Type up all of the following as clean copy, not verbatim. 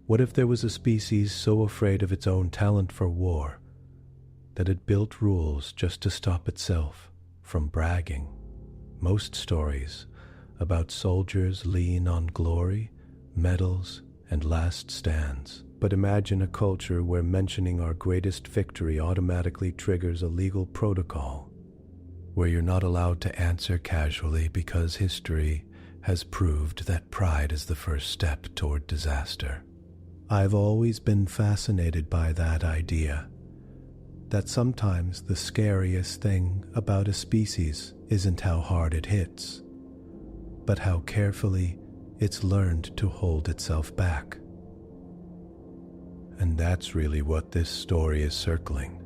What if there was a species so afraid of its own talent for war that it built rules just to stop itself from bragging? Most stories about soldiers lean on glory, medals, and last stands. But imagine a culture where mentioning our greatest victory automatically triggers a legal protocol, where you're not allowed to answer casually because history has proved that pride is the first step toward disaster. I've always been fascinated by that idea, that sometimes the scariest thing about a species isn't how hard it hits, but how carefully it's learned to hold itself back. And that's really what this story is circling.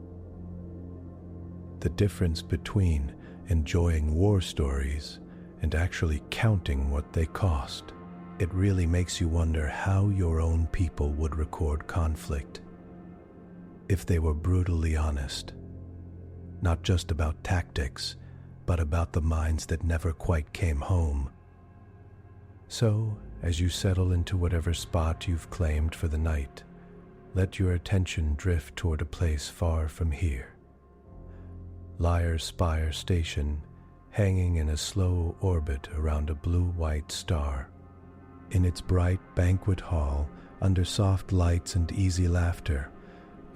The difference between enjoying war stories and actually counting what they cost. It really makes you wonder how your own people would record conflict if they were brutally honest, not just about tactics, but about the minds that never quite came home. So, as you settle into whatever spot you've claimed for the night, let your attention drift toward a place far from here. Lyre Spire Station, hanging in a slow orbit around a blue-white star. In its bright banquet hall, under soft lights and easy laughter,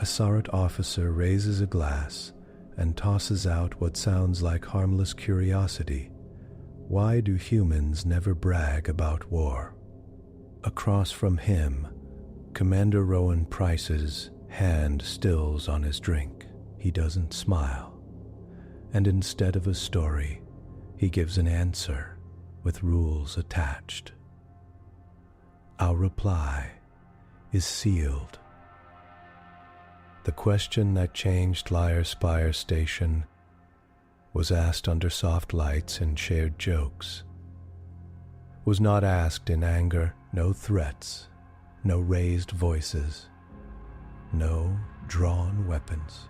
a Sarat officer raises a glass and tosses out what sounds like harmless curiosity. Why do humans never brag about war? Across from him, Commander Rowan Price's hand stills on his drink. He doesn't smile, and instead of a story, he gives an answer with rules attached. Our reply is sealed. The question that changed Lyre Spire Station was asked under soft lights and shared jokes. Was not asked in anger, no threats, no raised voices, no drawn weapons.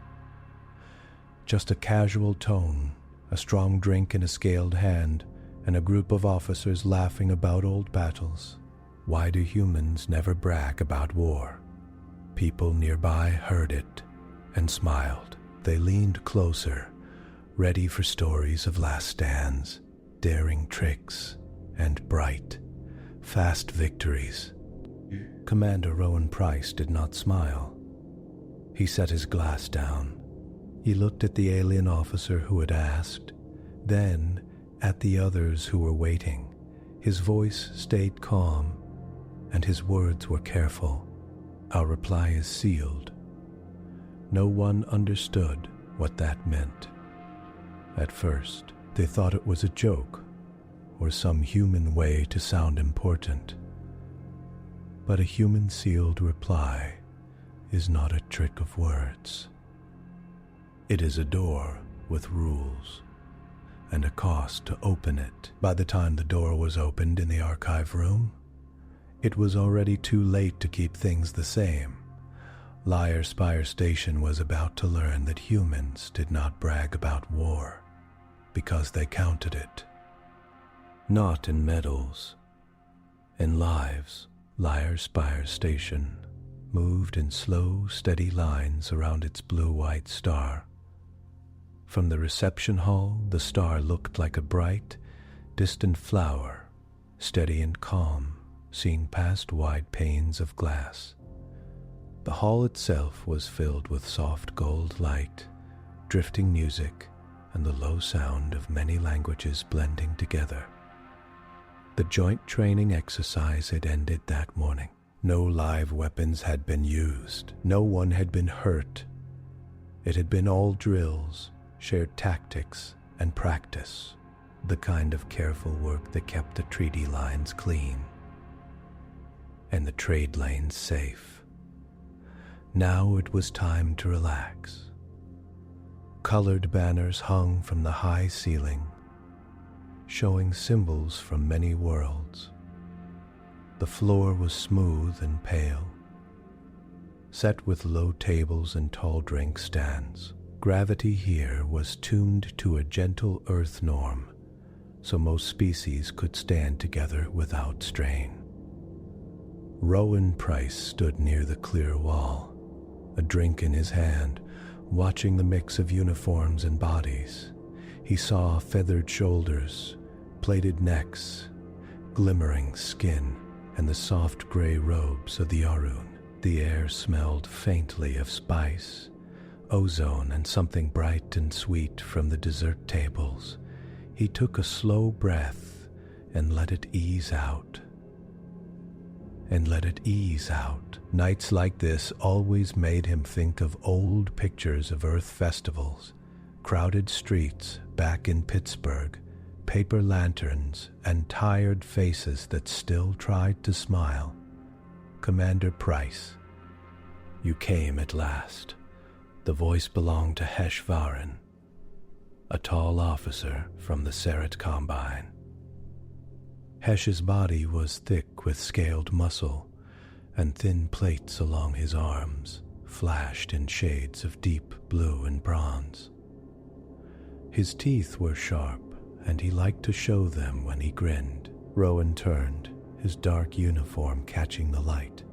Just a casual tone, a strong drink in a scaled hand, and a group of officers laughing about old battles. Why do humans never brag about war? People nearby heard it and smiled. They leaned closer, ready for stories of last stands, daring tricks, and bright, fast victories. Commander Rowan Price did not smile. He set his glass down. He looked at the alien officer who had asked, then at the others who were waiting. His voice stayed calm, and his words were careful. Our reply is sealed. No one understood what that meant. At first, they thought it was a joke or some human way to sound important. But a human-sealed reply is not a trick of words. It is a door with rules and a cost to open it. By the time the door was opened in the archive room, it was already too late to keep things the same. Lyre Spire Station was about to learn that humans did not brag about war because they counted it. Not in medals, in lives. Lyre Spire Station moved in slow, steady lines around its blue-white star. From the reception hall, the star looked like a bright, distant flower, steady and calm, seen past wide panes of glass. The hall itself was filled with soft gold light, drifting music, and the low sound of many languages blending together. The joint training exercise had ended that morning. No live weapons had been used. No one had been hurt. It had been all drills, shared tactics, and practice, the kind of careful work that kept the treaty lines clean and the trade lanes safe. Now it was time to relax. Colored banners hung from the high ceiling, showing symbols from many worlds. The floor was smooth and pale, set with low tables and tall drink stands. Gravity here was tuned to a gentle earth norm, so most species could stand together without strain. Rowan Price stood near the clear wall, a drink in his hand, watching the mix of uniforms and bodies. He saw feathered shoulders, plated necks, glimmering skin, and the soft gray robes of the Arun. The air smelled faintly of spice, ozone, and something bright and sweet from the dessert tables. He took a slow breath and let it ease out. Nights like this always made him think of old pictures of Earth festivals, crowded streets back in Pittsburgh, paper lanterns, and tired faces that still tried to smile. Commander Price, you came at last. The voice belonged to Hesh Varin, a tall officer from the Seret Combine. Hesh's body was thick with scaled muscle, and thin plates along his arms flashed in shades of deep blue and bronze. His teeth were sharp, and he liked to show them when he grinned. Rowan turned, his dark uniform catching the light.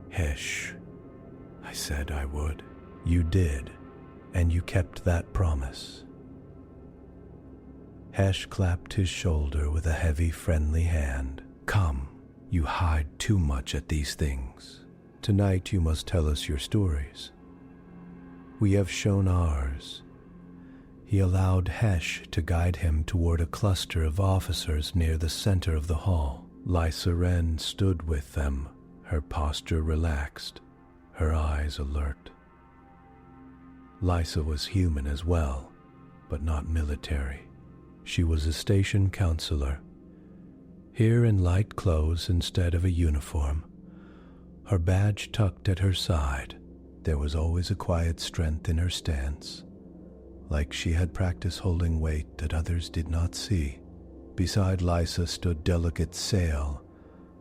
Hesh, I said I would. You did, and you kept that promise. Hesh clapped his shoulder with a heavy, friendly hand. Come, you hide too much at these things. Tonight you must tell us your stories. We have shown ours. He allowed Hesh to guide him toward a cluster of officers near the center of the hall. Lysa Wren stood with them, her posture relaxed, her eyes alert. Lysa was human as well, but not military. She was a station counselor, here in light clothes instead of a uniform, her badge tucked at her side. There was always a quiet strength in her stance, like she had practiced holding weight that others did not see. Beside Lysa stood delicate Sail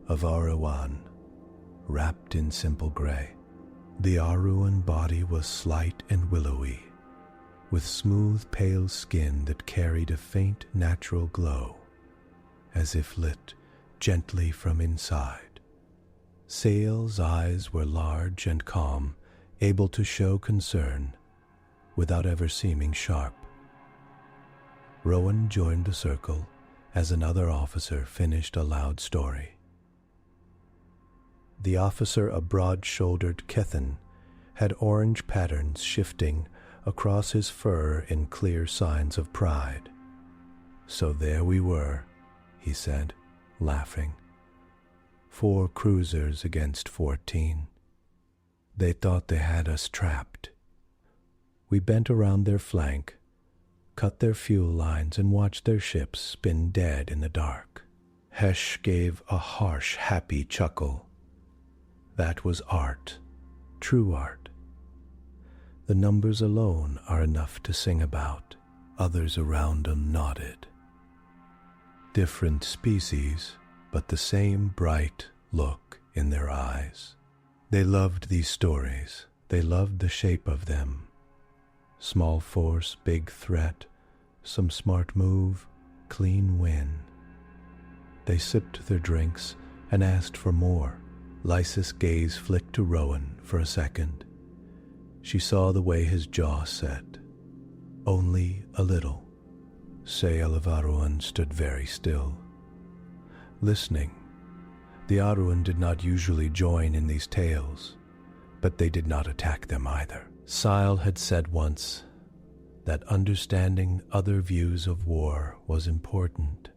of Aruan, wrapped in simple gray. The Aruan body was slight and willowy, with smooth pale skin that carried a faint natural glow, as if lit gently from inside. Sail's eyes were large and calm, able to show concern without ever seeming sharp. Rowan joined the circle as another officer finished a loud story. The officer, a broad-shouldered Kethan, had orange patterns shifting across his fur in clear signs of pride. So there we were, he said, laughing. 4 cruisers against 14. They thought they had us trapped. We bent around their flank, cut their fuel lines, and watched their ships spin dead in the dark. Hesh gave a harsh, happy chuckle. That was art, true art. The numbers alone are enough to sing about. Others around them nodded. Different species, but the same bright look in their eyes. They loved these stories. They loved the shape of them. Small force, big threat, some smart move, clean win. They sipped their drinks and asked for more. Lysa's gaze flicked to Rowan for a second. She saw the way his jaw set. Only a little. Sail of Aruan stood very still, listening. The Aruan did not usually join in these tales, but they did not attack them either. Sile had said once that understanding other views of war was important,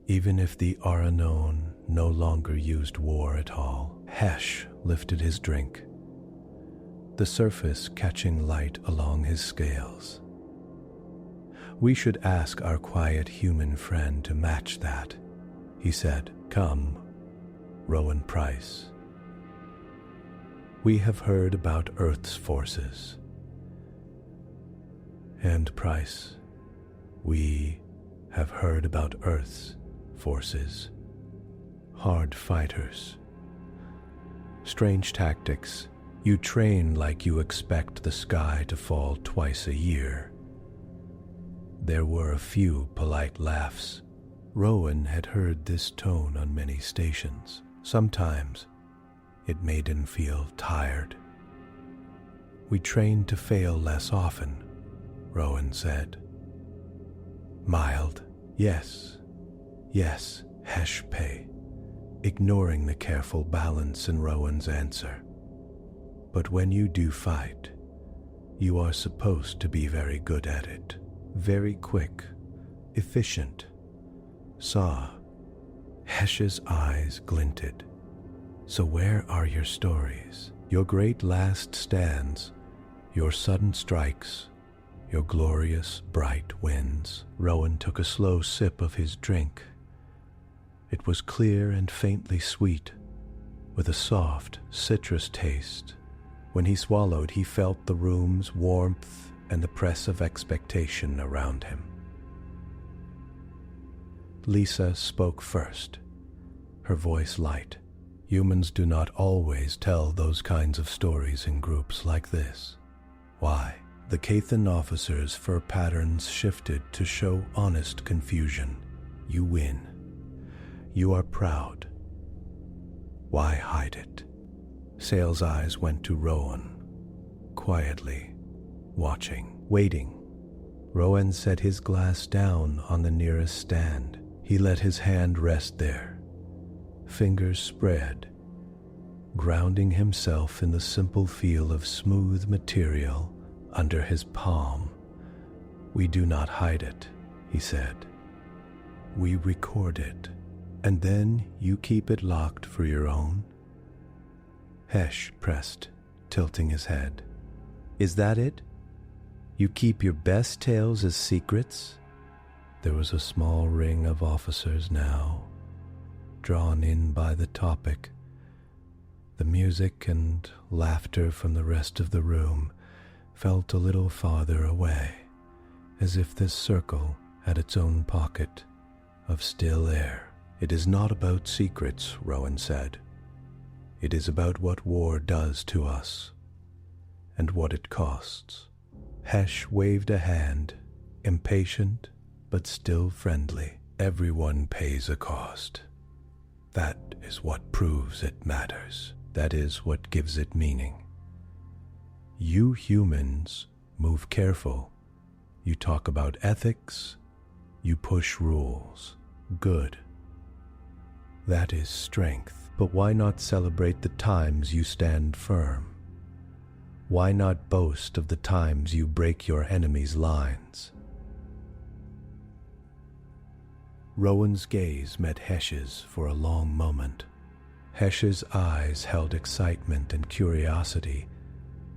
even if the Aranon no longer used war at all. Hesh lifted his drink, the surface catching light along his scales. We should ask our quiet human friend to match that, he said. Come, Rowan Price. We have heard about Earth's forces. And Price, we have heard about Earth's forces. Hard fighters. Strange tactics. You train like you expect the sky to fall twice a year. There were a few polite laughs. Rowan had heard this tone on many stations. Sometimes it made him feel tired. We trained to fail less often, Rowan said. Mild, yes, Heshpe, ignoring the careful balance in Rowan's answer. But when you do fight, you are supposed to be very good at it, very quick, efficient. Saw. Hesh's eyes glinted. So where are your stories? Your great last stands, your sudden strikes, your glorious bright winds. Rowan took a slow sip of his drink. It was clear and faintly sweet, with a soft, citrus taste. When he swallowed, he felt the room's warmth and the press of expectation around him. Lisa spoke first, her voice light. Humans do not always tell those kinds of stories in groups like this. Why? The Cathan officer's fur patterns shifted to show honest confusion. You win. You are proud. Why hide it? Sale's eyes went to Rowan, quietly, watching, waiting. Rowan set his glass down on the nearest stand. He let his hand rest there, fingers spread, grounding himself in the simple feel of smooth material under his palm. We do not hide it, he said. We record it, and then you keep it locked for your own. Hesh pressed, tilting his head. Is that it? You keep your best tales as secrets? There was a small ring of officers now, drawn in by the topic. The music and laughter from the rest of the room felt a little farther away, as if this circle had its own pocket of still air. It is not about secrets, Rowan said. It is about what war does to us, and what it costs. Hesh waved a hand, impatient but still friendly. Everyone pays a cost. That is what proves it matters. That is what gives it meaning. You humans move careful. You talk about ethics. You push rules. Good. That is strength. But why not celebrate the times you stand firm? Why not boast of the times you break your enemy's lines? Rowan's gaze met Hesh's for a long moment. Hesh's eyes held excitement and curiosity,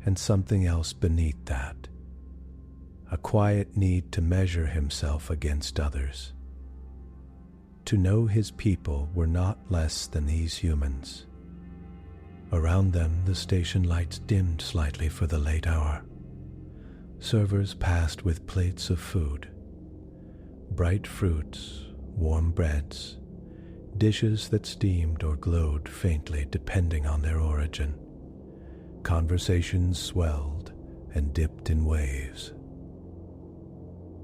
and something else beneath that. A quiet need to measure himself against others. To know his people were not less than these humans. Around them, the station lights dimmed slightly for the late hour. Servers passed with plates of food. Bright fruits, warm breads, dishes that steamed or glowed faintly depending on their origin. Conversations swelled and dipped in waves.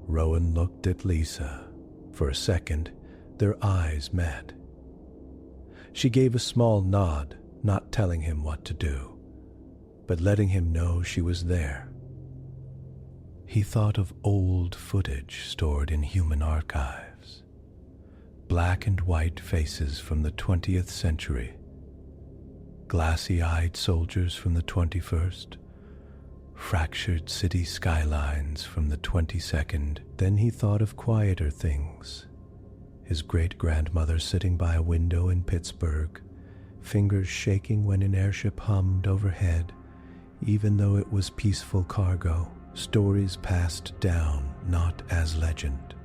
Rowan looked at Lisa. For a second, their eyes met. She gave a small nod, not telling him what to do, but letting him know she was there. He thought of old footage stored in human archives. Black and white faces from the 20th century. Glassy-eyed soldiers from the 21st. Fractured city skylines from the 22nd. Then he thought of quieter things. His great-grandmother sitting by a window in Pittsburgh, fingers shaking when an airship hummed overhead, even though it was peaceful cargo. Stories passed down not as legend,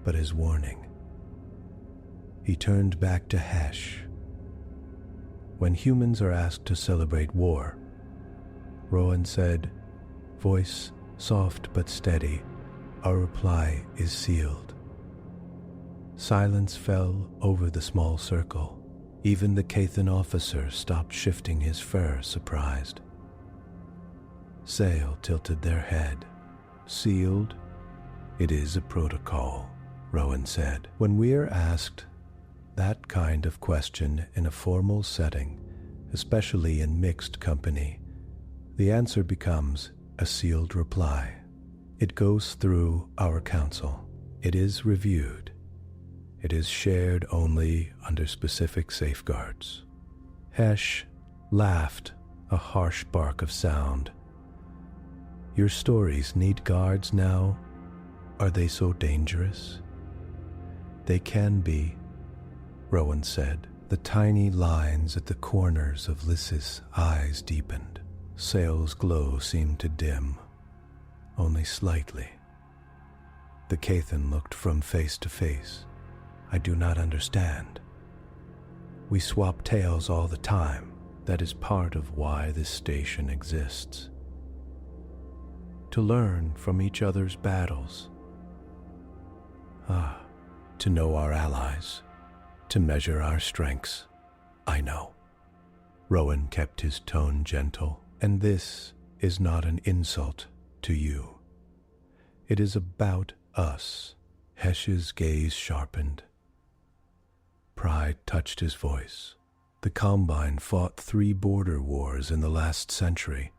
but as warning. He turned back to Hesh. When humans are asked to celebrate war, Rowan said, voice soft but steady, our reply is sealed. Silence fell over the small circle. Even the Cathan officer stopped shifting his fur, surprised. Sale tilted their head. Sealed? It is a protocol, Rowan said. When we are asked, That kind of question in a formal setting, especially in mixed company, the answer becomes a sealed reply. It goes through our council. It is reviewed. It is shared only under specific safeguards. Hesh laughed, a harsh bark of sound. Your stories need guards now? Are they so dangerous? They can be, Rowan said. The tiny lines at the corners of Lys's eyes deepened. Sail's glow seemed to dim, only slightly. The Cathan looked from face to face. I do not understand. We swap tales all the time. That is part of why this station exists. To learn from each other's battles. To know our allies, to measure our strengths. I know. Rowan kept his tone gentle, and this is not an insult to you. It is about us. Hesh's gaze sharpened. Pride touched his voice. The Combine fought 3 border wars in the last century.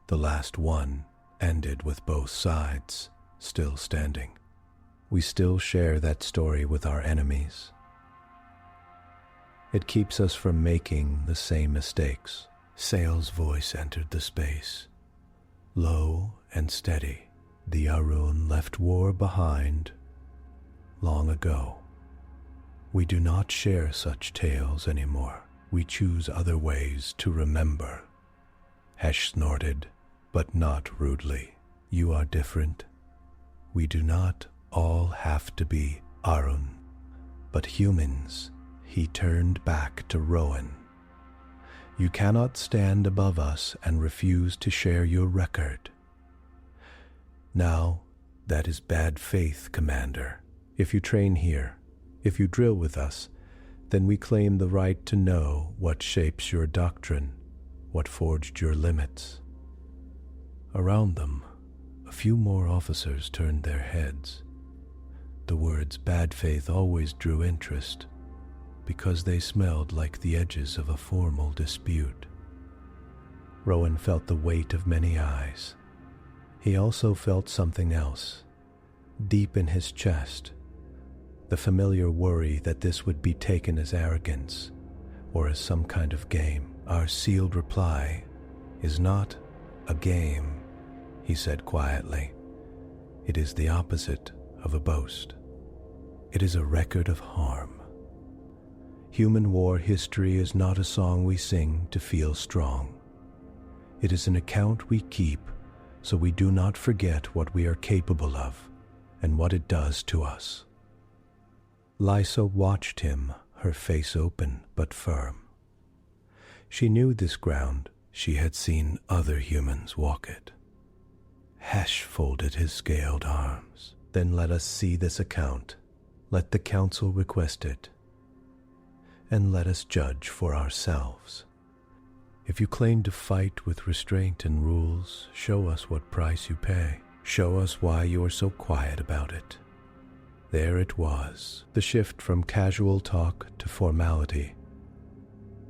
The last one ended with both sides still standing. We still share that story with our enemies. It keeps us from making the same mistakes. Sail's voice entered the space, low and steady. The Arun left war behind long ago. We do not share such tales anymore. We choose other ways to remember. Hesh snorted, but not rudely. You are different. We do not all have to be Arun, but humans. He turned back to Rowan. You cannot stand above us and refuse to share your record. Now, that is bad faith, Commander. If you train here, if you drill with us, then we claim the right to know what shapes your doctrine, what forged your limits. Around them, a few more officers turned their heads. The words bad faith always drew interest, because they smelled like the edges of a formal dispute. Rowan felt the weight of many eyes. He also felt something else, deep in his chest, the familiar worry that this would be taken as arrogance or as some kind of game. Our sealed reply is not a game, he said quietly. It is the opposite of a boast. It is a record of harm. Human war history is not a song we sing to feel strong. It is an account we keep so we do not forget what we are capable of and what it does to us. Lysa watched him, her face open but firm. She knew this ground. She had seen other humans walk it. Hesh folded his scaled arms. Then let us see this account. Let the council request it. And let us judge for ourselves. If you claim to fight with restraint and rules, show us what price you pay. Show us why you are so quiet about it. There it was, the shift from casual talk to formality.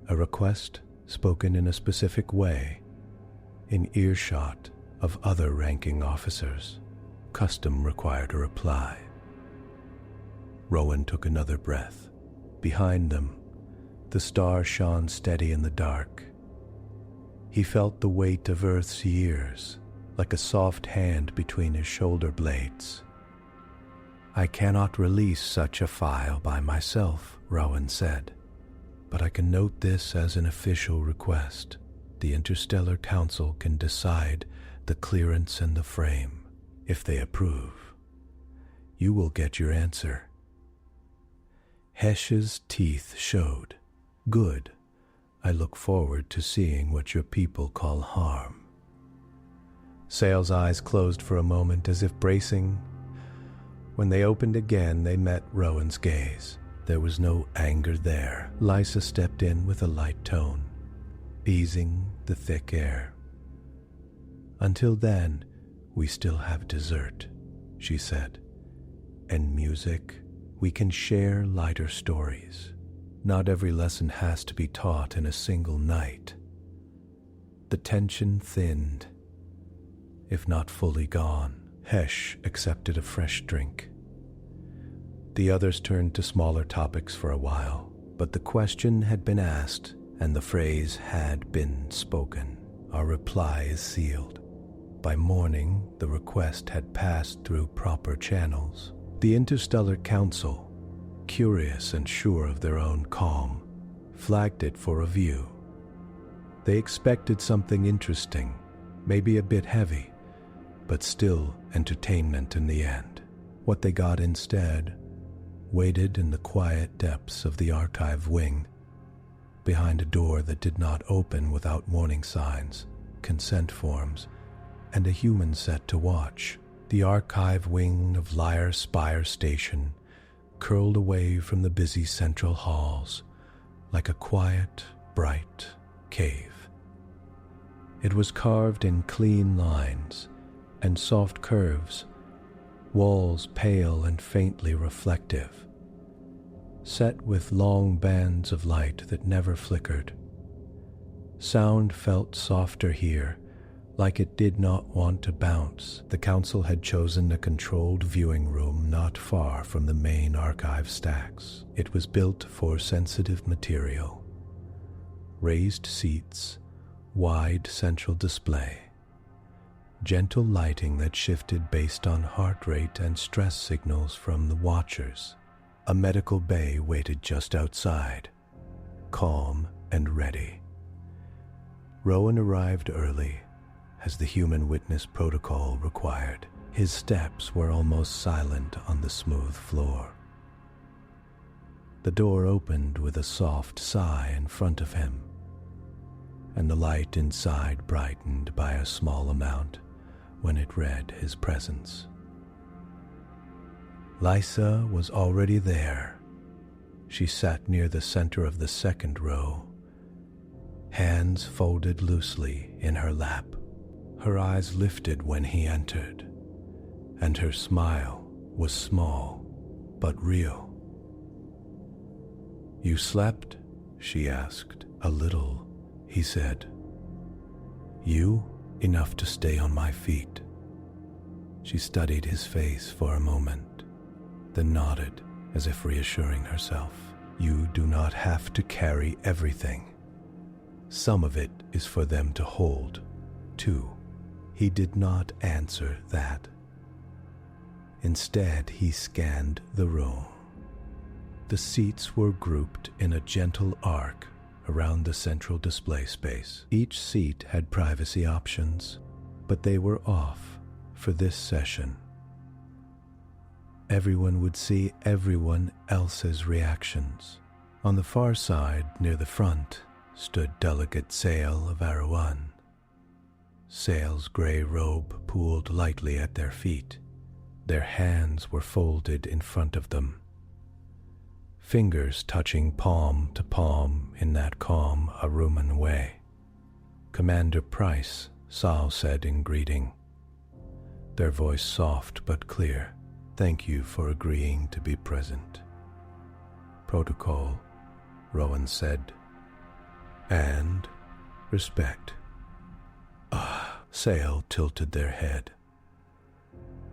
A request spoken in a specific way, in earshot of other ranking officers. Custom required a reply. Rowan took another breath. Behind them, the star shone steady in the dark. He felt the weight of Earth's years, like a soft hand between his shoulder blades. I cannot release such a file by myself, Rowan said, but I can note this as an official request. The Interstellar Council can decide the clearance and the frame, if they approve. You will get your answer. Hesh's teeth showed. Good. I look forward to seeing what your people call harm. Sail's eyes closed for a moment as if bracing. When they opened again, they met Rowan's gaze. There was no anger there. Lysa stepped in with a light tone, easing the thick air. Until then, we still have dessert, she said, and music. We can share lighter stories. Not every lesson has to be taught in a single night. The tension thinned, if not fully gone. Hesh accepted a fresh drink. The others turned to smaller topics for a while, but the question had been asked and the phrase had been spoken. Our reply is sealed. By morning, the request had passed through proper channels. The Interstellar Council, curious and sure of their own calm, flagged it for review. They expected something interesting, maybe a bit heavy, but still entertainment in the end. What they got instead waited in the quiet depths of the archive wing, behind a door that did not open without warning signs, consent forms, and a human set to watch. The archive wing of Lyre Spire Station curled away from the busy central halls like a quiet, bright cave. It was carved in clean lines and soft curves, walls pale and faintly reflective, set with long bands of light that never flickered. Sound felt softer here, like it did not want to bounce. The council had chosen a controlled viewing room not far from the main archive stacks. It was built for sensitive material. Raised seats, wide central display, gentle lighting that shifted based on heart rate and stress signals from the watchers. A medical bay waited just outside, calm and ready. Rowan arrived early, as the human witness protocol required. His steps were almost silent on the smooth floor. The door opened with a soft sigh in front of him, and the light inside brightened by a small amount when it read his presence. Lysa was already there. She sat near the center of the second row, hands folded loosely in her lap. Her eyes lifted when he entered, and her smile was small but real. "You slept?" she asked. "A little," he said. "You? Enough to stay on my feet." She studied his face for a moment, then nodded as if reassuring herself. "You do not have to carry everything. Some of it is for them to hold, too." He did not answer that. Instead, he scanned the room. The seats were grouped in a gentle arc around the central display space. Each seat had privacy options, but they were off for this session. Everyone would see everyone else's reactions. On the far side, near the front, stood Delegate Sale of Arawan. Sale's gray robe pooled lightly at their feet. Their hands were folded in front of them, fingers touching palm to palm in that calm Aruman way. "Commander Price," Sal said in greeting, their voice soft but clear. "Thank you for agreeing to be present." "Protocol," Rowan said. "And respect." Sale tilted their head.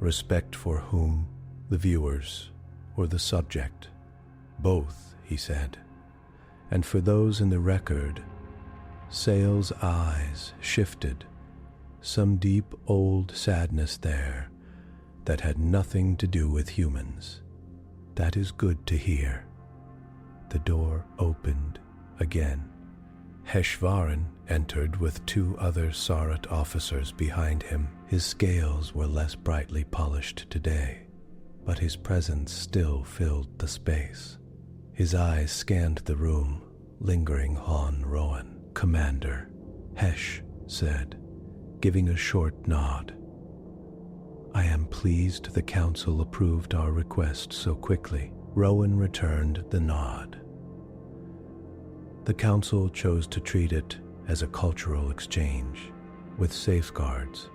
"Respect for whom? The viewers or the subject?" "Both," he said. And for those in the record, Sale's eyes shifted, some deep old sadness there that had nothing to do with humans. "That is good to hear." The door opened again. Heshvaran entered with two other Sarat officers behind him. His scales were less brightly polished today, but his presence still filled the space. His eyes scanned the room, lingering on Rowan. "Commander," Hesh said, giving a short nod. "I am pleased the council approved our request so quickly." Rowan returned the nod. The council chose to treat it as a cultural exchange, with safeguards.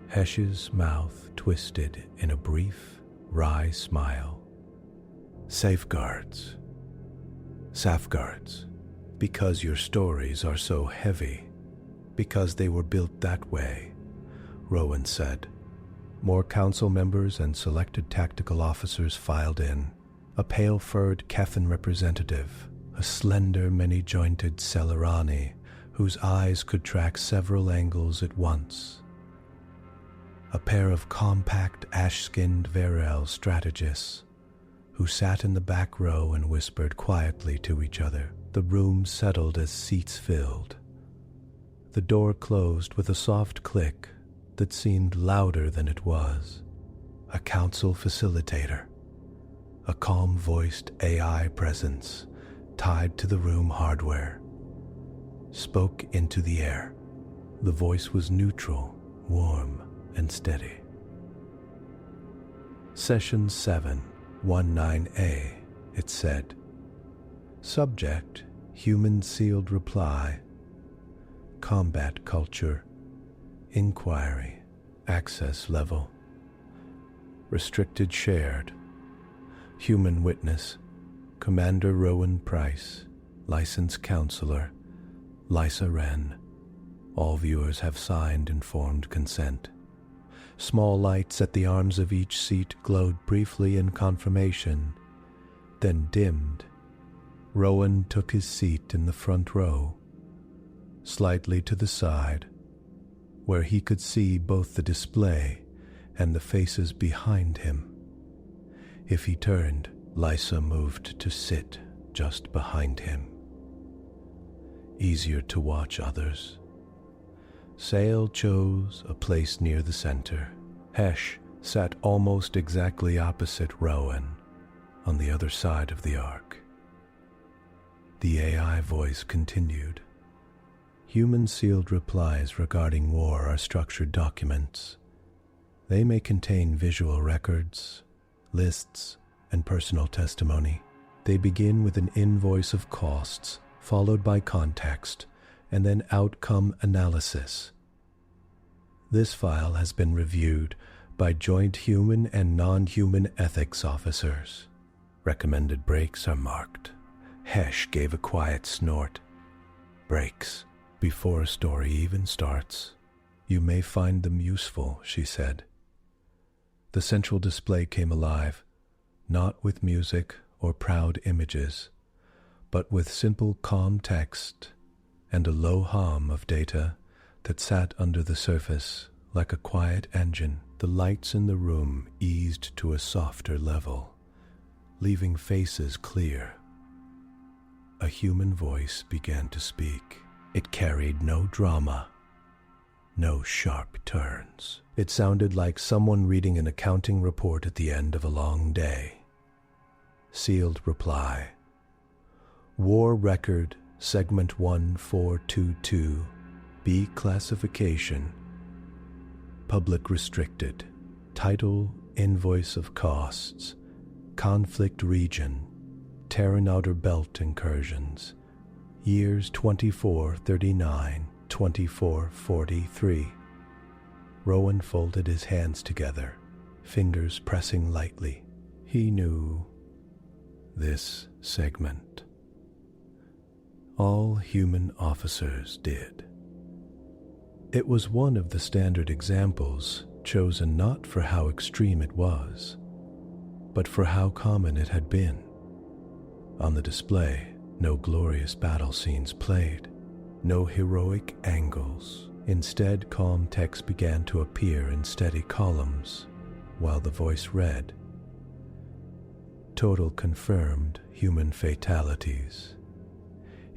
Hesh's mouth twisted in a brief, wry smile. "Safeguards." Safeguards. Because your stories are so heavy. Because they were built that way, Rowan said. More council members and selected tactical officers filed in. A pale-furred Kethan representative, a slender, many-jointed Celerani, whose eyes could track several angles at once. A pair of compact, ash-skinned Varel strategists, who sat in the back row and whispered quietly to each other. The room settled as seats filled. The door closed with a soft click that seemed louder than it was. A council facilitator, a calm-voiced AI presence tied to the room hardware, spoke into the air. The voice was neutral, warm, and steady. Session 719A, it said. Subject, human sealed reply. Combat culture. Inquiry. Access level. Restricted shared. Human witness. Commander Rowan Price. Licensed counselor. Lysa Wren. All viewers have signed informed consent. Small lights at the arms of each seat glowed briefly in confirmation, then dimmed. Rowan took his seat in the front row, slightly to the side, where he could see both the display and the faces behind him. If he turned, Lysa moved to sit just behind him. Easier to watch others. Sale chose a place near the center. Hesh sat almost exactly opposite Rowan, on the other side of the arc. The AI voice continued. Human sealed replies regarding war are structured documents. They may contain visual records, lists, and personal testimony. They begin with an invoice of costs, followed by context, and then outcome analysis. This file has been reviewed by joint human and non-human ethics officers. Recommended breaks are marked. Hesh gave a quiet snort. Breaks, before a story even starts. You may find them useful, she said. The central display came alive, not with music or proud images, but with simple calm text and a low hum of data that sat under the surface like a quiet engine. The lights in the room eased to a softer level, leaving faces clear. A human voice began to speak. It carried no drama, no sharp turns. It sounded like someone reading an accounting report at the end of a long day. Sealed reply. War record, segment 1422, B classification. Public restricted. Title, invoice of costs. Conflict region. Terran Outer Belt incursions. Years 2439, 2443. Rowan folded his hands together, fingers pressing lightly. He knew this segment. All human officers did. It was one of the standard examples, chosen not for how extreme it was, but for how common it had been. On the display, no glorious battle scenes played, no heroic angles. Instead, calm text began to appear in steady columns, while the voice read, Total confirmed human fatalities,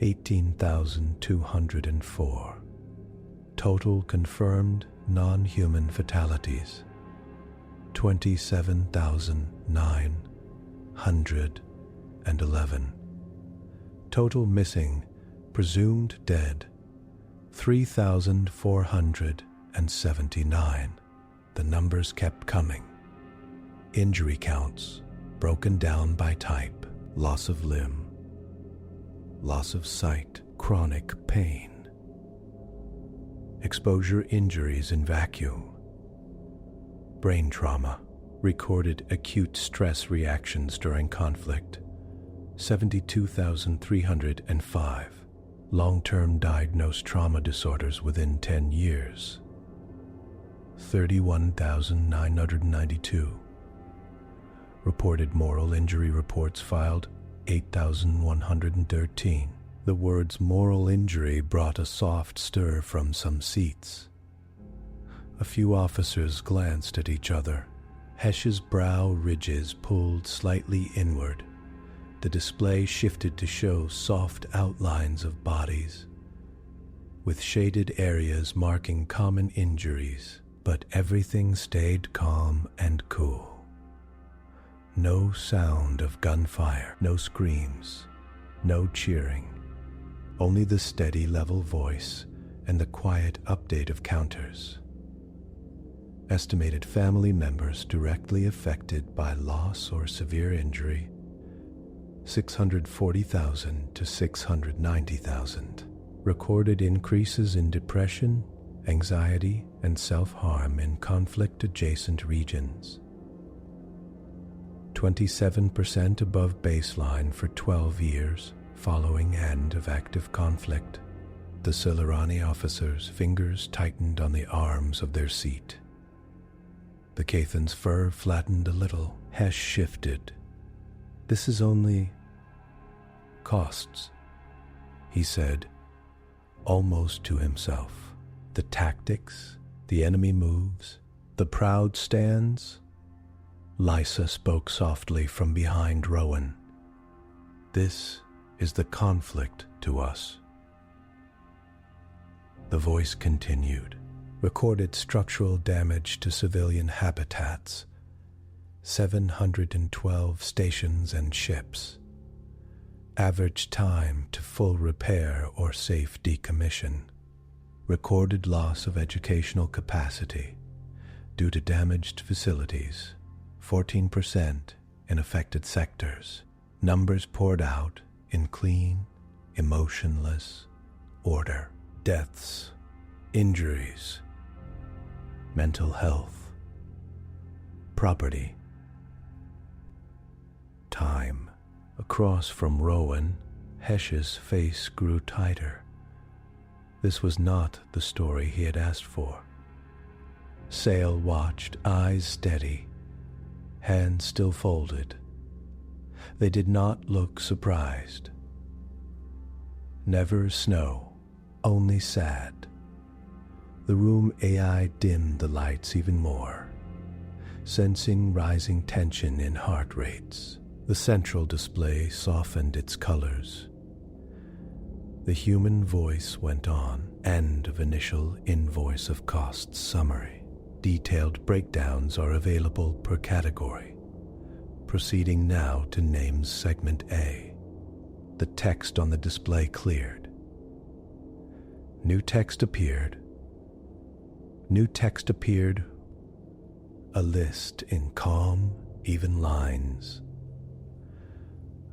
18,204. Total confirmed non-human fatalities, 27,911. Total missing, presumed dead, 3,479. The numbers kept coming. Injury counts, broken down by type, loss of limb, loss of sight, chronic pain. Exposure injuries in vacuum. Brain trauma, recorded acute stress reactions during conflict, 72,305. Long-term diagnosed trauma disorders within 10 years, 31,992. Reported moral injury reports filed, 8,113. The words moral injury brought a soft stir from some seats. A few officers glanced at each other. Hesch's brow ridges pulled slightly inward. The display shifted to show soft outlines of bodies, with shaded areas marking common injuries, but everything stayed calm and cool. No sound of gunfire, no screams, no cheering, only the steady level voice and the quiet update of counters. Estimated family members directly affected by loss or severe injury, 640,000 to 690,000. Recorded increases in depression, anxiety, and self-harm in conflict-adjacent regions. 27% above baseline for 12 years following end of active conflict. The Silurani officers' fingers tightened on the arms of their seat. The Cathan's fur flattened a little. Hesch shifted. "This is only costs," he said, almost to himself. "The tactics, the enemy moves, the proud stands." Lysa spoke softly from behind Rowan. "This is the conflict to us." The voice continued. Recorded structural damage to civilian habitats, 712 stations and ships. Average time to full repair or safe decommission. Recorded loss of educational capacity due to damaged facilities, 14% in affected sectors. Numbers poured out in clean, emotionless order. Deaths, injuries, mental health, property, time. Across from Rowan, Hesch's face grew tighter. This was not the story he had asked for. Sale watched, eyes steady, hands still folded. They did not look surprised. Never snow, only sad. The room AI dimmed the lights even more, sensing rising tension in heart rates. The central display softened its colors. The human voice went on. End of initial invoice of costs summary. Detailed breakdowns are available per category. Proceeding now to names segment A. The text on the display cleared. New text appeared. A list in calm, even lines.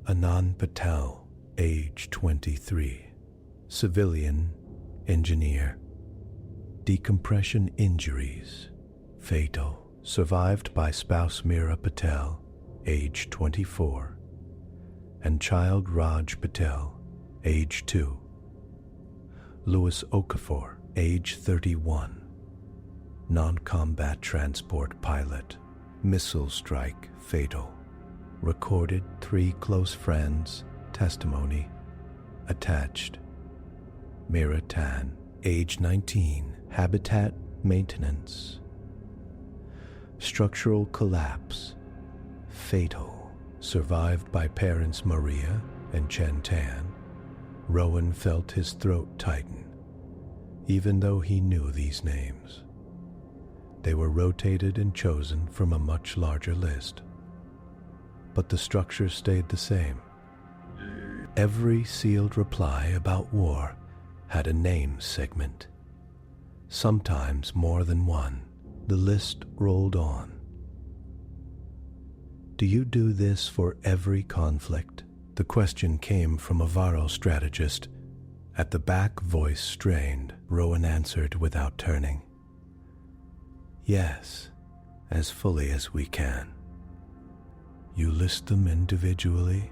Anand Patel, age 23. Civilian, engineer. Decompression injuries, fatal. Survived by spouse Meera Patel, age 24. And child Raj Patel, age 2. Louis Okafor, age 31. Non-combat transport pilot. Missile strike, fatal. Recorded 3 close friends, testimony. Attached. Meera Tan, age 19, habitat maintenance. Structural collapse, fatal. Survived by parents Maria and Chen Tan. Rowan felt his throat tighten, even though he knew these names. They were rotated and chosen from a much larger list. But the structure stayed the same. Every sealed reply about war had a name segment, sometimes more than one. The list rolled on. "Do you do this for every conflict?" The question came from a Varro strategist. At the back, voice strained. Rowan answered without turning. "Yes, as fully as we can." "You list them individually?"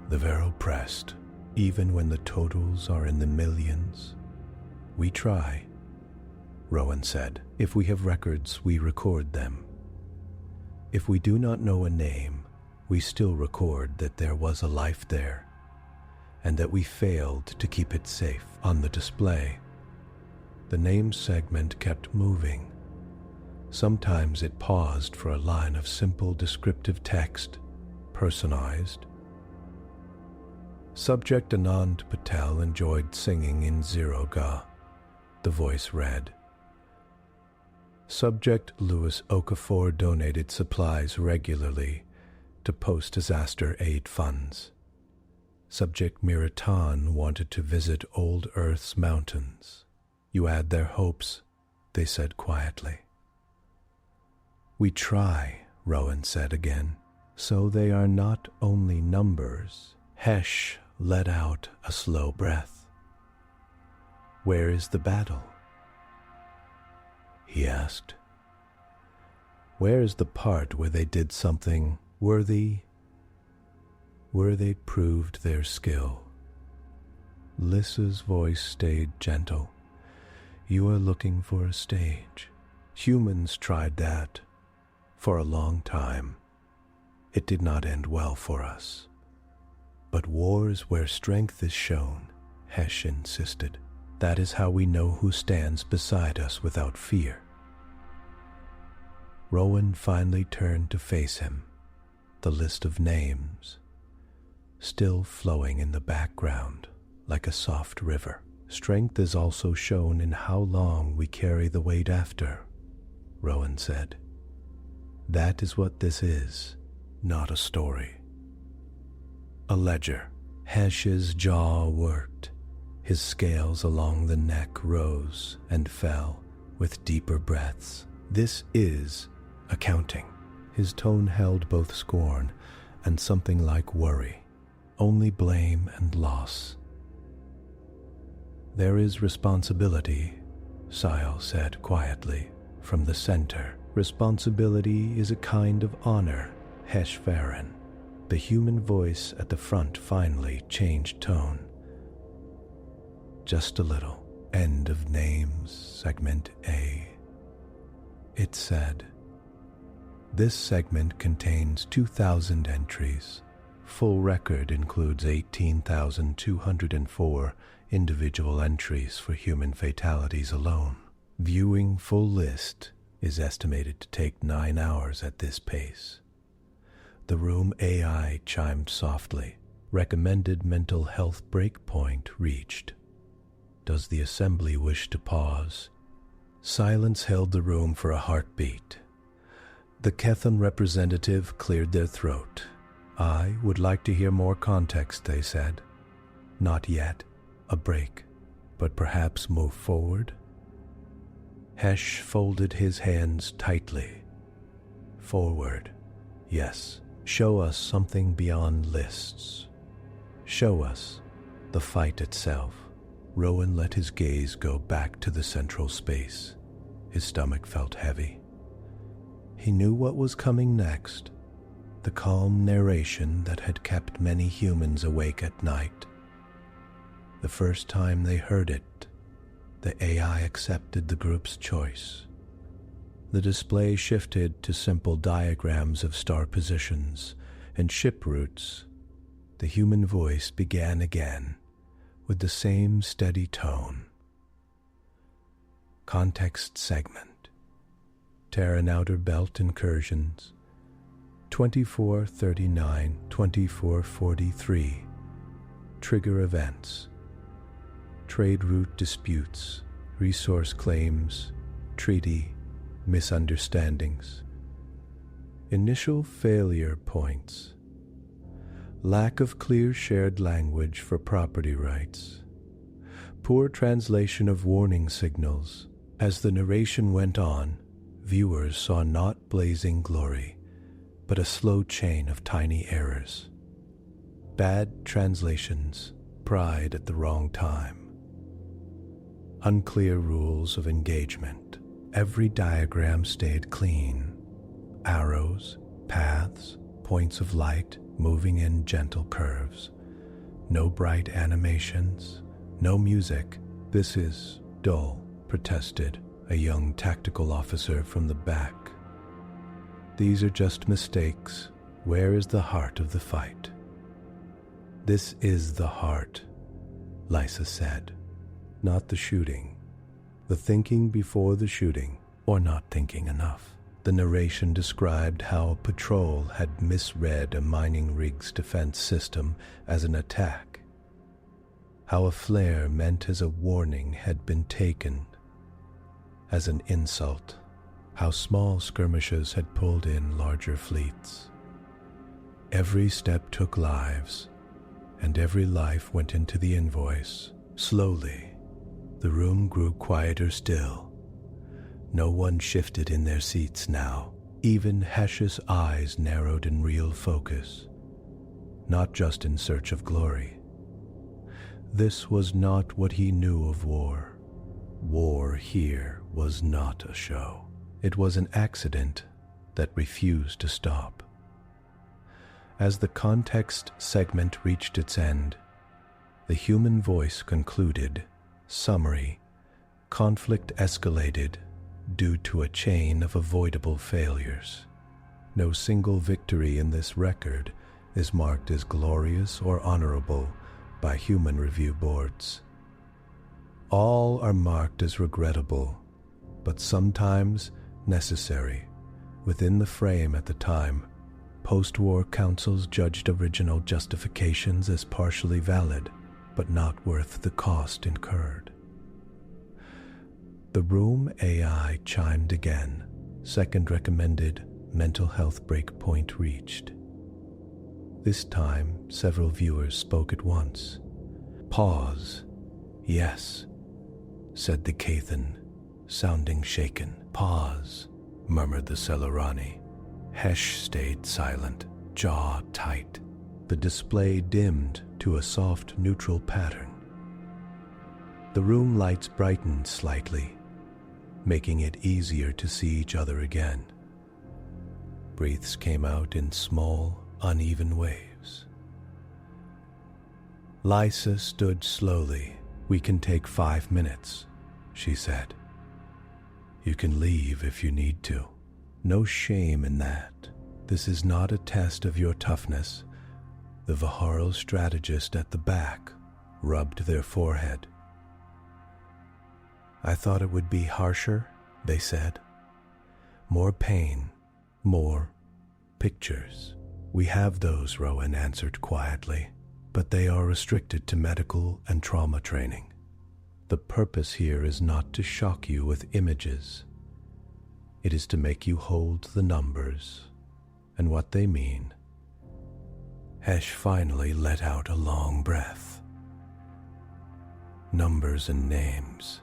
The Vero pressed. Even when the totals are in the millions, we try, Rowan said. If we have records, we record them. If we do not know a name, we still record that there was a life there, and that we failed to keep it safe. On the display, the name segment kept moving. Sometimes it paused for a line of simple descriptive text, personalized. Subject Anand Patel enjoyed singing in Ziroga, the voice read. Subject Louis Okafor donated supplies regularly to post-disaster aid funds. Subject Miratan wanted to visit Old Earth's mountains. You add their hopes, they said quietly. We try, Rowan said again. So they are not only numbers. Hesh let out a slow breath. Where is the battle? He asked. Where is the part where they did something worthy, where they proved their skill? Lissa's voice stayed gentle. You are looking for a stage. Humans tried that for a long time. It did not end well for us. But wars where strength is shown, Hesh insisted. That is how we know who stands beside us without fear. Rowan finally turned to face him, the list of names still flowing in the background like a soft river. Strength is also shown in how long we carry the weight after, Rowan said. That is what this is, not a story. A ledger. Hesh's jaw worked. His scales along the neck rose and fell with deeper breaths. This is accounting. His tone held both scorn and something like worry, only blame and loss. There is responsibility, Sile said quietly from the center. Responsibility is a kind of honor, Hesh Farron. The human voice at the front finally changed tone. Just a little. End of names, segment A. It said, this segment contains 2,000 entries. Full record includes 18,204 individual entries for human fatalities alone. Viewing full list is estimated to take 9 hours at this pace. The room AI chimed softly. Recommended mental health breakpoint reached. Does the assembly wish to pause? Silence held the room for a heartbeat. The Kethan representative cleared their throat. I would like to hear more context, they said. Not yet. A break. But perhaps move forward? Hesh folded his hands tightly. Forward. Yes. Show us something beyond lists. Show us the fight itself. Rowan let his gaze go back to the central space. His stomach felt heavy. He knew what was coming next, the calm narration that had kept many humans awake at night. The first time they heard it, the AI accepted the group's choice. The display shifted to simple diagrams of star positions and ship routes. The human voice began again with the same steady tone. Context segment. Terran Outer Belt incursions. 2439-2443. Trigger events. Trade route disputes. Resource claims. Treaty. Misunderstandings. Initial failure points. Lack of clear shared language for property rights. Poor translation of warning signals. As the narration went on, viewers saw not blazing glory, but a slow chain of tiny errors. Bad translations, pride at the wrong time. Unclear rules of engagement. Every diagram stayed clean. Arrows, paths, points of light moving in gentle curves. No bright animations, no music. This is dull, protested a young tactical officer from the back. These are just mistakes. Where is the heart of the fight? This is the heart, Lysa said. Not the shooting. The thinking before the shooting, or not thinking enough. The narration described how a patrol had misread a mining rig's defense system as an attack. How a flare meant as a warning had been taken as an insult. How small skirmishes had pulled in larger fleets. Every step took lives, and every life went into the invoice. Slowly, the room grew quieter still. No one shifted in their seats now. Even Hesh's eyes narrowed in real focus, not just in search of glory. This was not what he knew of war. War here was not a show. It was an accident that refused to stop. As the context segment reached its end, the human voice concluded, summary, conflict escalated due to a chain of avoidable failures. No single victory in this record is marked as glorious or honorable by human review boards. All are marked as regrettable, but sometimes necessary. Within the frame at the time, post-war councils judged original justifications as partially valid, but not worth the cost incurred. The room AI chimed again. Second recommended mental health breakpoint reached. This time, several viewers spoke at once. Pause. Yes, said the Cathan, sounding shaken. Pause, murmured the Celerani. Hesh stayed silent, jaw tight. The display dimmed to a soft neutral pattern. The room lights brightened slightly, making it easier to see each other again. Breaths came out in small, uneven waves. Lysa stood slowly. We can take 5 minutes, she said. You can leave if you need to. No shame in that. This is not a test of your toughness. The Viharo strategist at the back rubbed their forehead. I thought it would be harsher, they said. More pain, more pictures. We have those, Rowan answered quietly, but they are restricted to medical and trauma training. The purpose here is not to shock you with images. It is to make you hold the numbers and what they mean. Hesh finally let out a long breath. Numbers and names,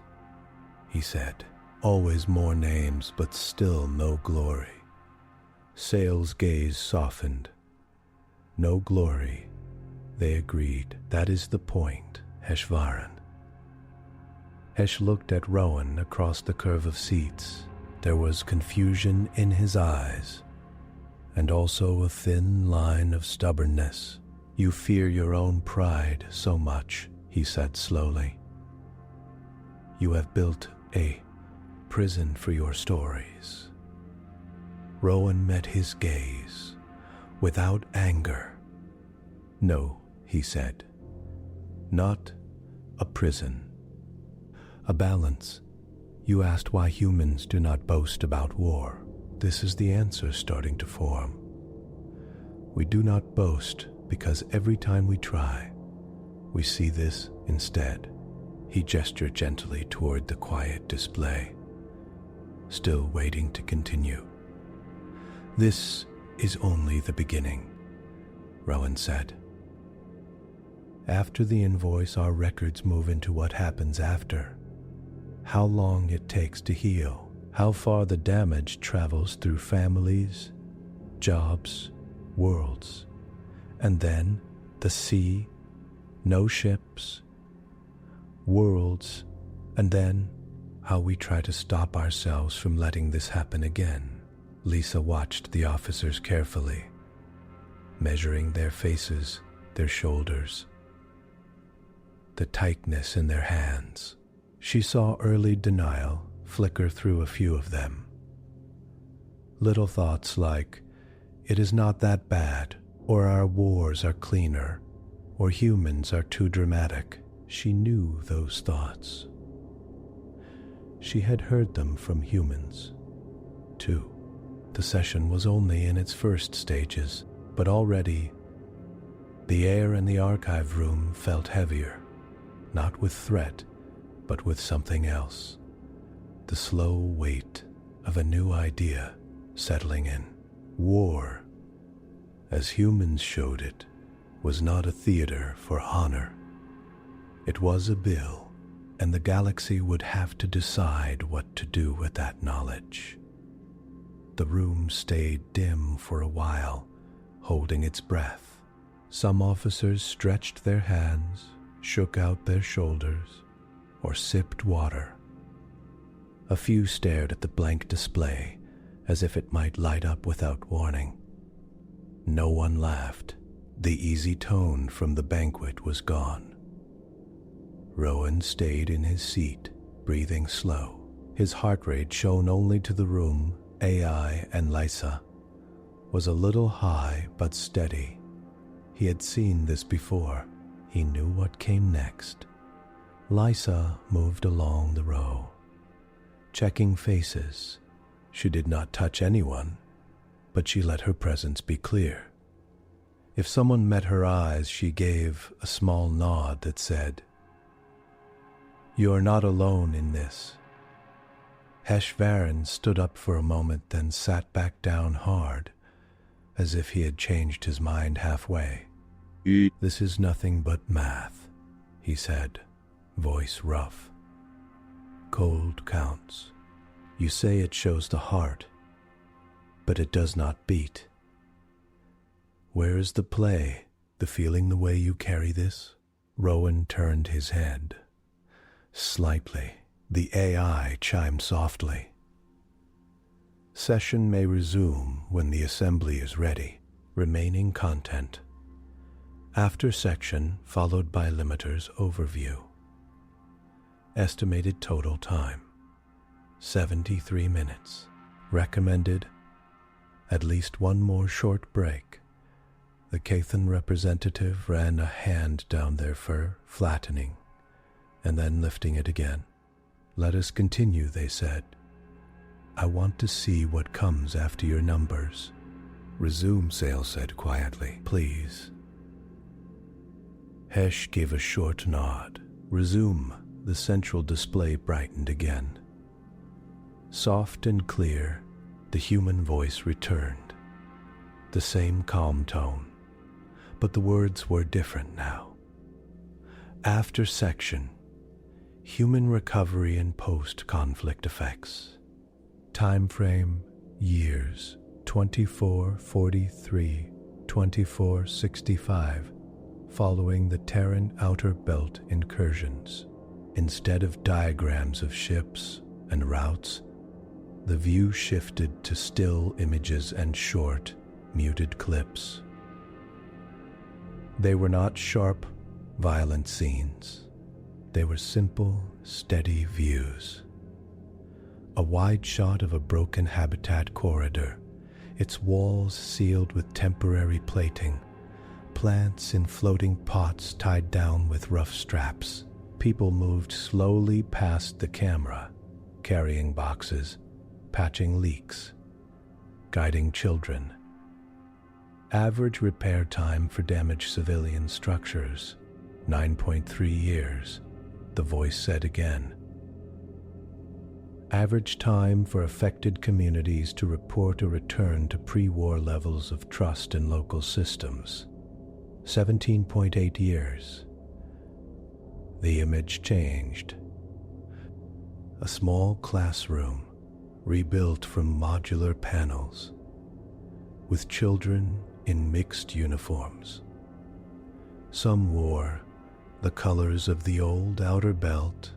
he said. Always more names, but still no glory. Sale's gaze softened. No glory, they agreed. That is the point, Heshvaran. Hesh looked at Rowan across the curve of seats. There was confusion in his eyes, and also a thin line of stubbornness. You fear your own pride so much, he said slowly. You have built a prison for your stories. Rowan met his gaze, without anger. No, he said, not a prison. A balance. You asked why humans do not boast about war. This is the answer starting to form. We do not boast because every time we try, we see this instead. He gestured gently toward the quiet display, still waiting to continue. This is only the beginning, Rowan said. After the invoice, our records move into what happens after. How long it takes to heal, how far the damage travels through families, jobs, worlds, and then the sea, no ships, worlds, and then how we try to stop ourselves from letting this happen again. Lysa watched the officers carefully, measuring their faces, their shoulders, the tightness in their hands. She saw early denial flicker through a few of them. Little thoughts like, "It is not that bad," or "Our wars are cleaner," or "Humans are too dramatic." She knew those thoughts. She had heard them from humans, too. The session was only in its first stages, but already the air in the archive room felt heavier, not with threat, but with something else. The slow weight of a new idea settling in. War, as humans showed it, was not a theater for honor. It was a bill, and the galaxy would have to decide what to do with that knowledge. The room stayed dim for a while, holding its breath. Some officers stretched their hands, shook out their shoulders, or sipped water. A few stared at the blank display as if it might light up without warning. No one laughed. The easy tone from the banquet was gone. Rowan stayed in his seat, breathing slow. His heart rate, shown only to the room, AI, and Lysa, was a little high but steady. He had seen this before. He knew what came next. Lysa moved along the row, checking faces. She did not touch anyone, but she let her presence be clear. If someone met her eyes, she gave a small nod that said, "You are not alone in this." Heshvarin stood up for a moment, then sat back down hard, as if he had changed his mind halfway. "This is nothing but math," he said, voice rough. "Cold counts. You say it shows the heart, but it does not beat. Where is the play, the feeling the way you carry this?" Rowan turned his head. Slightly, the AI chimed softly. "Session may resume when the assembly is ready. Remaining content. After section, followed by limiter's overview. Estimated total time, 73 minutes. Recommended, at least one more short break." The Cathan representative ran a hand down their fur, flattening, and then lifting it again. "Let us continue," they said. "I want to see what comes after your numbers." "Resume," Sale said quietly. "Please." Hesh gave a short nod. "Resume." The central display brightened again. Soft and clear, the human voice returned. The same calm tone, but the words were different now. After section, human recovery and post-conflict effects. Time frame, years, 2443, 2465, following the Terran Outer Belt incursions. Instead of diagrams of ships and routes, the view shifted to still images and short, muted clips. They were not sharp, violent scenes. They were simple, steady views. A wide shot of a broken habitat corridor, its walls sealed with temporary plating, plants in floating pots tied down with rough straps. People moved slowly past the camera, carrying boxes, patching leaks, guiding children. Average repair time for damaged civilian structures, 9.3 years, the voice said again. Average time for affected communities to report a return to pre-war levels of trust in local systems, 17.8 years. The image changed. A small classroom, rebuilt from modular panels, with children in mixed uniforms. Some wore the colors of the old outer belt,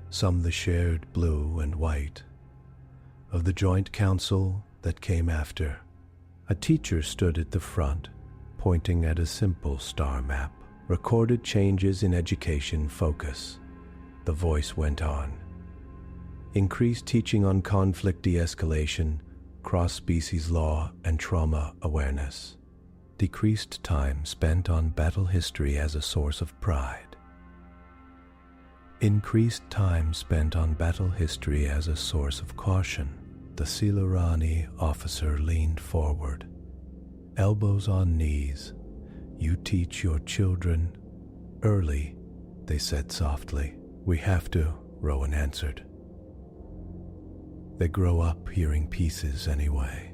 some the shared blue and white of the joint council that came after. A teacher stood at the front, pointing at a simple star map. Recorded changes in education focus. The voice went on. Increased teaching on conflict de-escalation, cross-species law, and trauma awareness. Decreased time spent on battle history as a source of pride. Increased time spent on battle history as a source of caution. The Silurani officer leaned forward. Elbows on knees. You teach your children early, they said softly. We have to, Rowan answered. They grow up hearing pieces anyway.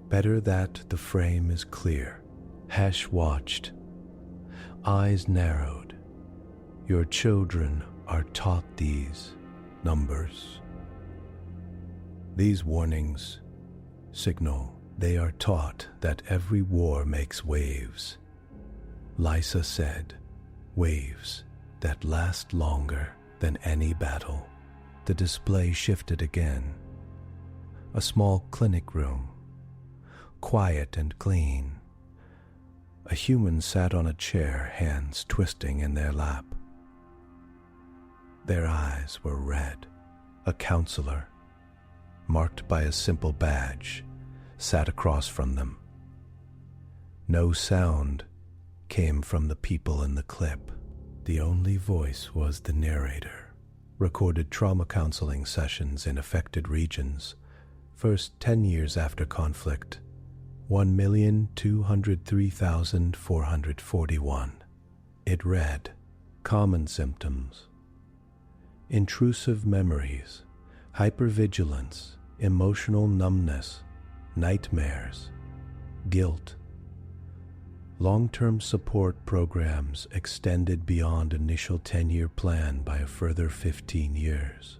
Better that the frame is clear. Hesh watched, eyes narrowed. Your children are taught these numbers. These warnings signal they are taught that every war makes waves. Lysa said, waves that last longer than any battle. The display shifted again. A small clinic room, quiet and clean. A human sat on a chair, hands twisting in their lap. Their eyes were red. A counselor, marked by a simple badge, sat across from them. No sound came from the people in the clip. The only voice was the narrator. Recorded trauma counseling sessions in affected regions, first 10 years after conflict, 1,203,441. It read, common symptoms: intrusive memories, hypervigilance, emotional numbness, nightmares, guilt. Long-term support programs extended beyond initial 10-year plan by a further 15 years.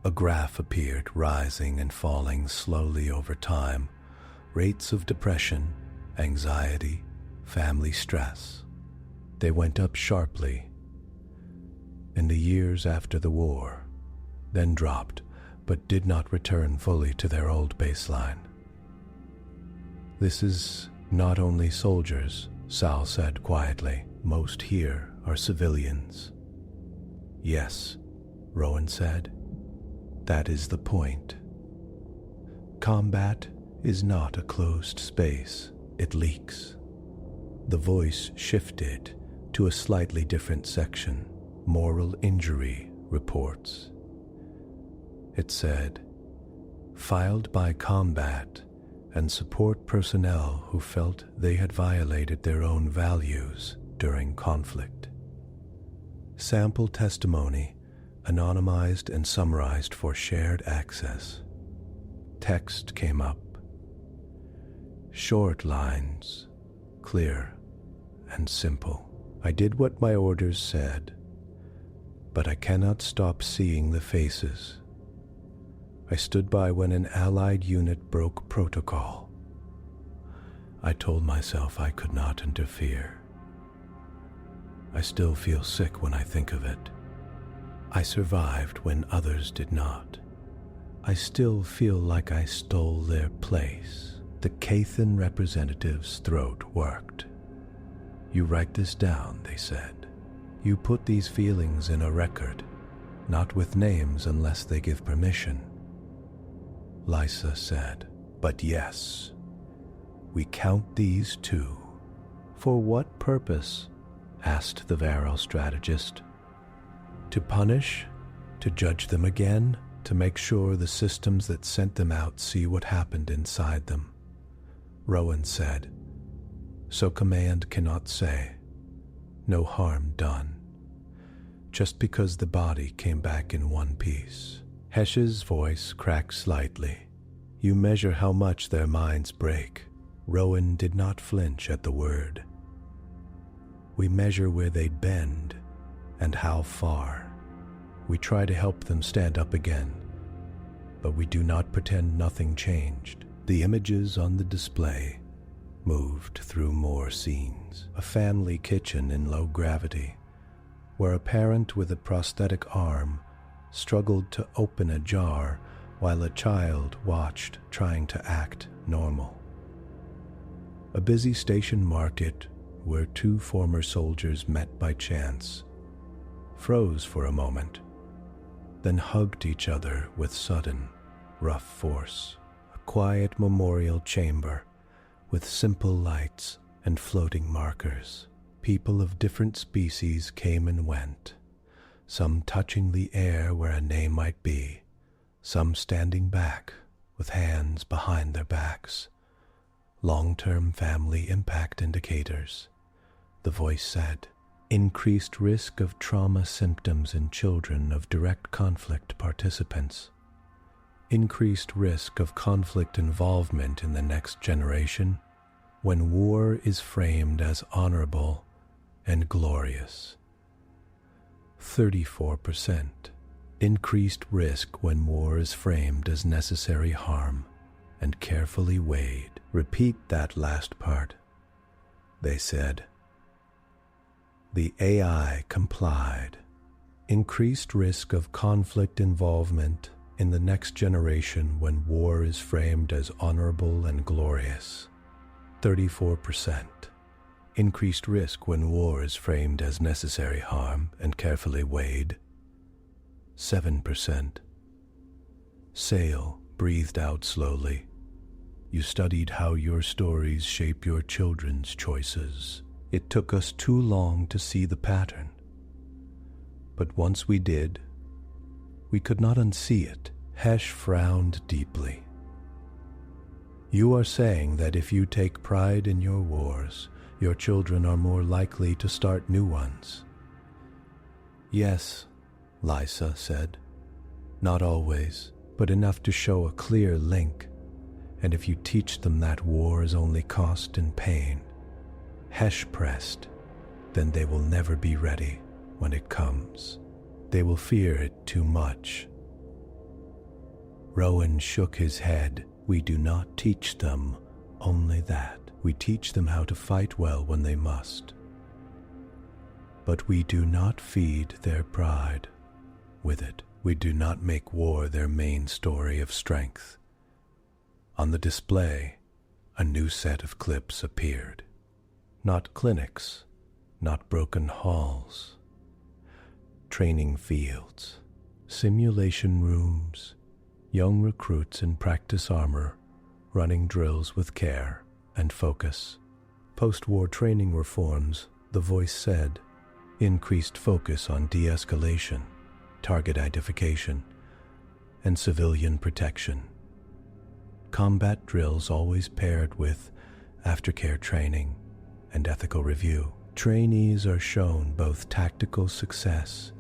A graph appeared, rising and falling slowly over time. Rates of depression, anxiety, family stress. They went up sharply in the years after the war, then dropped, but did not return fully to their old baseline. This is not only soldiers, Sal said quietly. Most here are civilians. Yes, Rowan said. That is the point. Combat is not a closed space. It leaks. The voice shifted to a slightly different section. Moral injury reports. It said, filed by combat and support personnel who felt they had violated their own values during conflict. Sample testimony, anonymized and summarized for shared access. Text came up. Short lines, clear and simple. I did what my orders said, but I cannot stop seeing the faces. I stood by when an Allied unit broke protocol. I told myself I could not interfere. I still feel sick when I think of it. I survived when others did not. I still feel like I stole their place. The Cathan representative's throat worked. You write this down, they said. You put these feelings in a record, not with names unless they give permission. Lysa said, but yes, we count these too. For what purpose? Asked the Varel strategist. To punish? To judge them again? To make sure the systems that sent them out see what happened inside them? Rowan said, so command cannot say, no harm done, just because the body came back in one piece. Hesh's voice cracked slightly. You measure how much their minds break. Rowan did not flinch at the word. We measure where they bend and how far. We try to help them stand up again, but we do not pretend nothing changed. The images on the display moved through more scenes. A family kitchen in low gravity, where a parent with a prosthetic arm struggled to open a jar while a child watched, trying to act normal. A busy station market where two former soldiers met by chance, froze for a moment, then hugged each other with sudden, rough force. A quiet memorial chamber with simple lights and floating markers. People of different species came and went, some touching the air where a name might be, some standing back with hands behind their backs. Long-term family impact indicators, the voice said. Increased risk of trauma symptoms in children of direct conflict participants. Increased risk of conflict involvement in the next generation when war is framed as honorable and glorious. 34%. Increased risk when war is framed as necessary harm and carefully weighed. Repeat that last part, they said. The AI complied. Increased risk of conflict involvement in the next generation when war is framed as honorable and glorious. 34%. Increased risk when war is framed as necessary harm and carefully weighed. 7%. Sale breathed out slowly. You studied how your stories shape your children's choices. It took us too long to see the pattern. But once we did, we could not unsee it. Hesh frowned deeply. You are saying that if you take pride in your wars, your children are more likely to start new ones. Yes, Lysa said. Not always, but enough to show a clear link. And if you teach them that war is only cost and pain, Hesh pressed, then they will never be ready when it comes. They will fear it too much. Rowan shook his head. We do not teach them only that. We teach them how to fight well when they must. But we do not feed their pride with it. We do not make war their main story of strength. On the display, a new set of clips appeared. Not clinics, not broken halls. Training fields, simulation rooms, young recruits in practice armor, running drills with care and focus. Post-war training reforms, the voice said, increased focus on de-escalation, target identification, and civilian protection. Combat drills always paired with aftercare training and ethical review. Trainees are shown both tactical success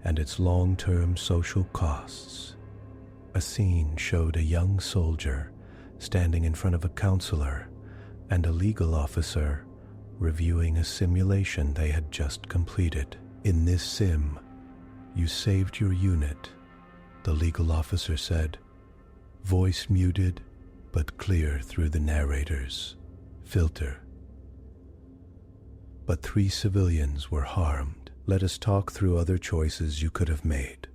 and its long-term social costs. A scene showed a young soldier standing in front of a counselor and a legal officer reviewing a simulation they had just completed. In this sim, you saved your unit, the legal officer said, voice muted but clear through the narrator's filter. But 3 civilians were harmed. Let us talk through other choices you could have made.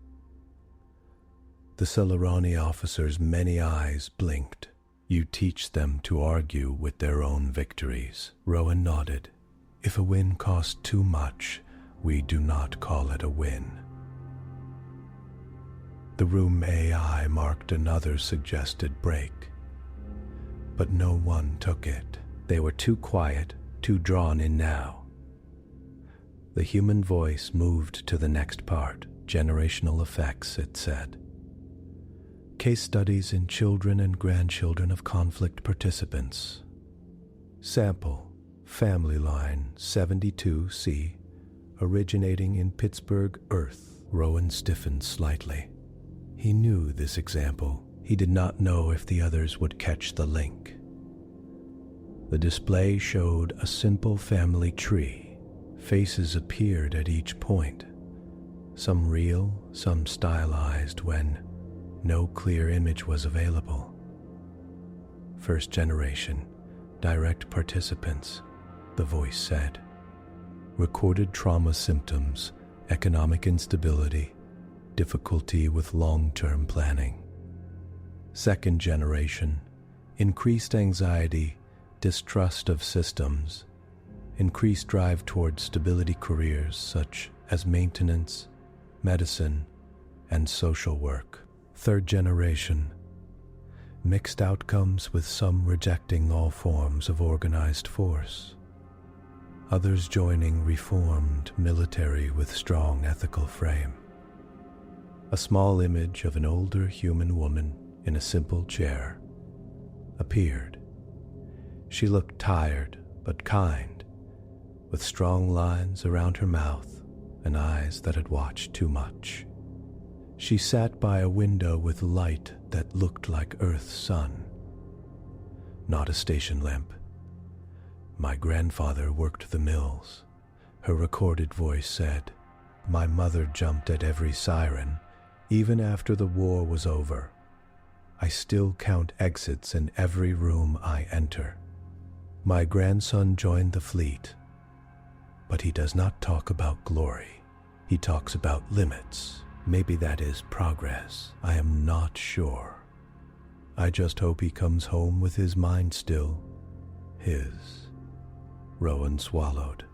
The Celerani officer's many eyes blinked. You teach them to argue with their own victories. Rowan nodded. If a win costs too much, we do not call it a win. The room AI marked another suggested break. But no one took it. They were too quiet, too drawn in now. The human voice moved to the next part. Generational effects, it said. Case studies in children and grandchildren of conflict participants. Sample, family line 72C, originating in Pittsburgh, Earth. Rowan stiffened slightly. He knew this example. He did not know if the others would catch the link. The display showed a simple family tree. Faces appeared at each point, some real, some stylized when no clear image was available. First generation, direct participants, the voice said. Recorded trauma symptoms, economic instability, difficulty with long-term planning. Second generation, increased anxiety, distrust of systems, increased drive towards stability careers such as maintenance, medicine, and social work. Third generation, mixed outcomes with some rejecting all forms of organized force, others joining reformed military with strong ethical frame. A small image of an older human woman in a simple chair appeared. She looked tired but kind, with strong lines around her mouth and eyes that had watched too much. She sat by a window with light that looked like Earth's sun, not a station lamp. My grandfather worked the mills. Her recorded voice said, "My mother jumped at every siren, even after the war was over. I still count exits in every room I enter. My grandson joined the fleet, but he does not talk about glory. He talks about limits. Maybe that is progress. I am not sure. I just hope he comes home with his mind still his." Rowan swallowed.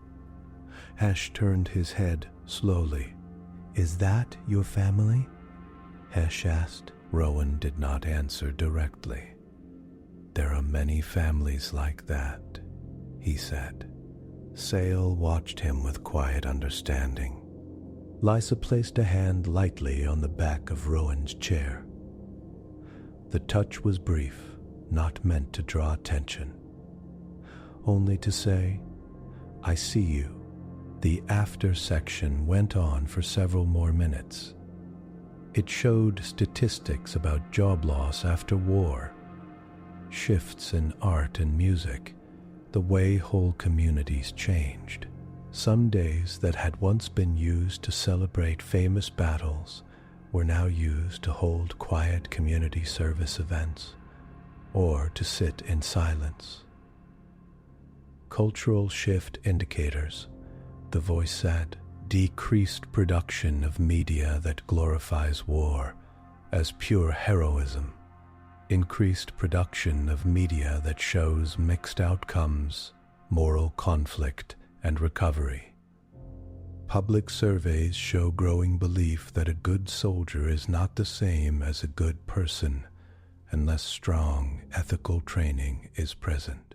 Hesh turned his head slowly. "Is that your family?" Hesh asked. Rowan did not answer directly. "There are many families like that," he said. Sale watched him with quiet understanding. Lysa placed a hand lightly on the back of Rowan's chair. The touch was brief, not meant to draw attention. Only to say, "I see you." The after section went on for several more minutes. It showed statistics about job loss after war, shifts in art and music, the way whole communities changed. Some days that had once been used to celebrate famous battles were now used to hold quiet community service events or to sit in silence. Cultural shift indicators, the voice said, decreased production of media that glorifies war as pure heroism, increased production of media that shows mixed outcomes, moral conflict, and recovery. Public surveys show growing belief that a good soldier is not the same as a good person unless strong ethical training is present.